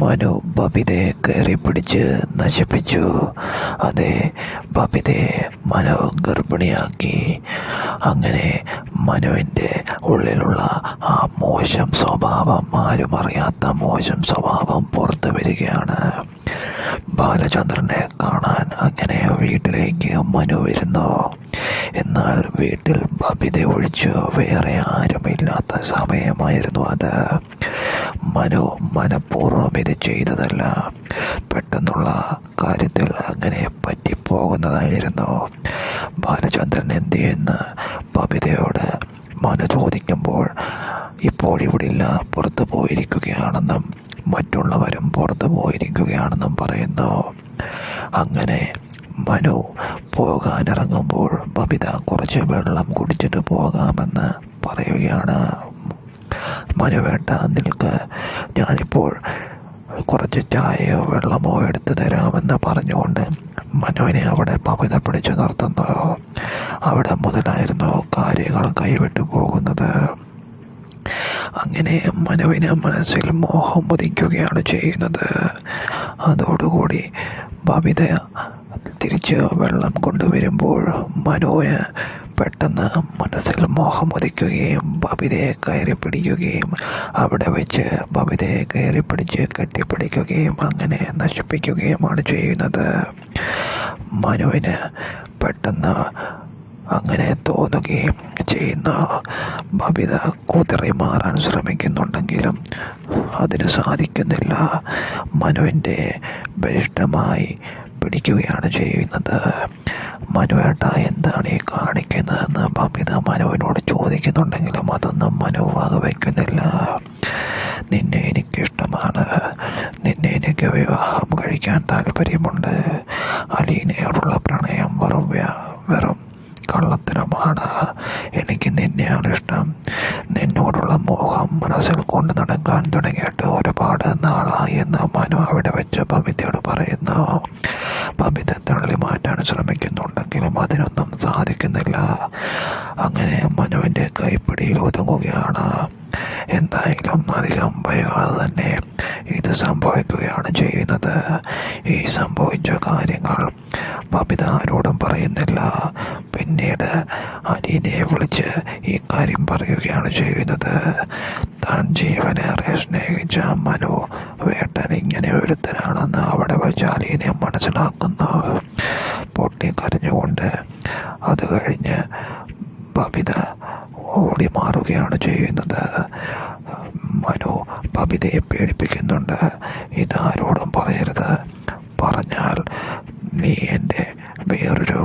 മനു ബബിതയെ കയറിപ്പിടിച്ച് നശിപ്പിച്ചു. അതെ, ബബിതയെ മനു ഗർഭിണിയാക്കി. അങ്ങനെ മനുവിൻ്റെ ഉള്ളിലുള്ള ആ മോശം സ്വഭാവം, ആരും അറിയാത്ത മോശം സ്വഭാവം പുറത്തു വരികയാണ്. ബാലചന്ദ്രനെ കാണാൻ അങ്ങനെ വീട്ടിലേക്ക് മനു വരുന്നു. എന്നാൽ വീട്ടിൽ ബബിത ഒഴിച്ച് വേറെ ആരുമില്ലാത്ത സമയമായിരുന്നു അത്. മനു മനഃപൂർവ്വം ഇത് ചെയ്തതല്ല, പെട്ടെന്നുള്ള കാര്യത്തിൽ അങ്ങനെ പറ്റിപ്പോകുന്നതായിരുന്നു. ബാലചന്ദ്രൻ എന്ത് ചെയ്യുന്നു ബബിതയോട് മനു ചോദിക്കുമ്പോൾ ഇപ്പോഴിവിടില്ല, പുറത്തു പോയിരിക്കുകയാണെന്നും മറ്റുള്ളവരും പുറത്തു പോയിരിക്കുകയാണെന്നും പറയുന്നു. അങ്ങനെ മനു പോകാനിറങ്ങുമ്പോൾ ബബിത കുറച്ച് വെള്ളം കുടിച്ചിട്ട് പോകാമെന്ന് പറയുകയാണ്. മനുവേട്ട നിൽക്ക്, ഞാനിപ്പോൾ കുറച്ച് ചായയോ വെള്ളമോ എടുത്തു തരാമെന്ന് പറഞ്ഞുകൊണ്ട് മനുവിനെ അവിടെ ബബിത പിടിച്ചു നിർത്തുന്നു. അവിടെ മുതലായിരുന്നു കാര്യങ്ങൾ കൈവിട്ടു പോകുന്നത്. അങ്ങനെ മനുവിന് മനസ്സിൽ മോഹം ഉദിക്കുകയാണ് ചെയ്യുന്നത്. അതോടുകൂടി ബബിത തിരിച്ച് വെള്ളം കൊണ്ടുവരുമ്പോൾ മനുവിന് പെട്ടെന്ന് മനസ്സിൽ മോഹം ഉദിക്കുകയും ബബിതയെ കയറി പിടിക്കുകയും അവിടെ വെച്ച് ബബിതയെ കയറി പിടിച്ച് കെട്ടിപ്പിടിക്കുകയും അങ്ങനെ നശിപ്പിക്കുകയുമാണ് ചെയ്യുന്നത്. മനുവിന് പെട്ടെന്ന് അങ്ങനെ തോന്നുകയും ചെയ്യുന്നു. ബബിത കുതിറി മാറാൻ ശ്രമിക്കുന്നുണ്ടെങ്കിലും അതിന് സാധിക്കുന്നില്ല. മനുവിൻ്റെ ബലിഷ്ഠമായി പിടിക്കുകയാണ് ചെയ്യുന്നത്. മനുവേട്ട എന്താണ് ഈ കാണിക്കുന്നതെന്ന് ബബിത മനുവിനോട് ചോദിക്കുന്നുണ്ടെങ്കിലും അതൊന്നും മനു വകവയ്ക്കുന്നില്ല. നിന്നെ എനിക്കിഷ്ടമാണ്, നിന്നെ എനിക്ക് വിവാഹം കഴിക്കാൻ താല്പര്യമുണ്ട്. അലീനയോടുള്ള പ്രണയം വെറും കള്ളത്തരമാണ്. എനിക്ക് നിന്നെയാണ് ഇഷ്ടം. നിന്നോടുള്ള മോഹം മനസ്സിൽ കൊണ്ട് നടക്കാൻ തുടങ്ങിയിട്ട് ഒരുപാട് നാളായി എന്ന് മനു അവിടെ വെച്ച് ബബിതയോട് പറയുന്നു. ബബിത തള്ളി മാറ്റാൻ ശ്രമിക്കുന്നുണ്ടെങ്കിലും അതിനൊന്നും സാധിക്കുന്നില്ല. അങ്ങനെ മനുവിൻ്റെ കൈപ്പിടിയിൽ ഒതുങ്ങുകയാണ്. എന്തായാലും അധികം വൈകാതെ തന്നെ ഇത് സംഭവിക്കുകയാണ് ചെയ്യുന്നത്. ഈ സംഭവിച്ച കാര്യങ്ങൾ ബബിത ആരോടും പറയുന്നില്ല. പിന്നീട് അലീനയെ വിളിച്ച് ഈ കാര്യം പറയുകയാണ് ചെയ്യുന്നത്. താൻ ജീവനേറെ സ്നേഹിച്ച മനു വേട്ടൻ ഇങ്ങനെ ഒരുത്തനാണെന്ന് അവിടെ വെച്ച് അലീനയെ മനസ്സിലാക്കുന്നു. പൊട്ടിക്കരഞ്ഞുകൊണ്ട് അത് കഴിഞ്ഞ് ബബിത ഓടി മാറുകയാണ് ചെയ്യുന്നത്. മനു ബബിതയെ പേടിപ്പിക്കുന്നുണ്ട്. ഇതാരോടും പറയരുത്, പറഞ്ഞാൽ നീ എൻ്റെ വേറൊരു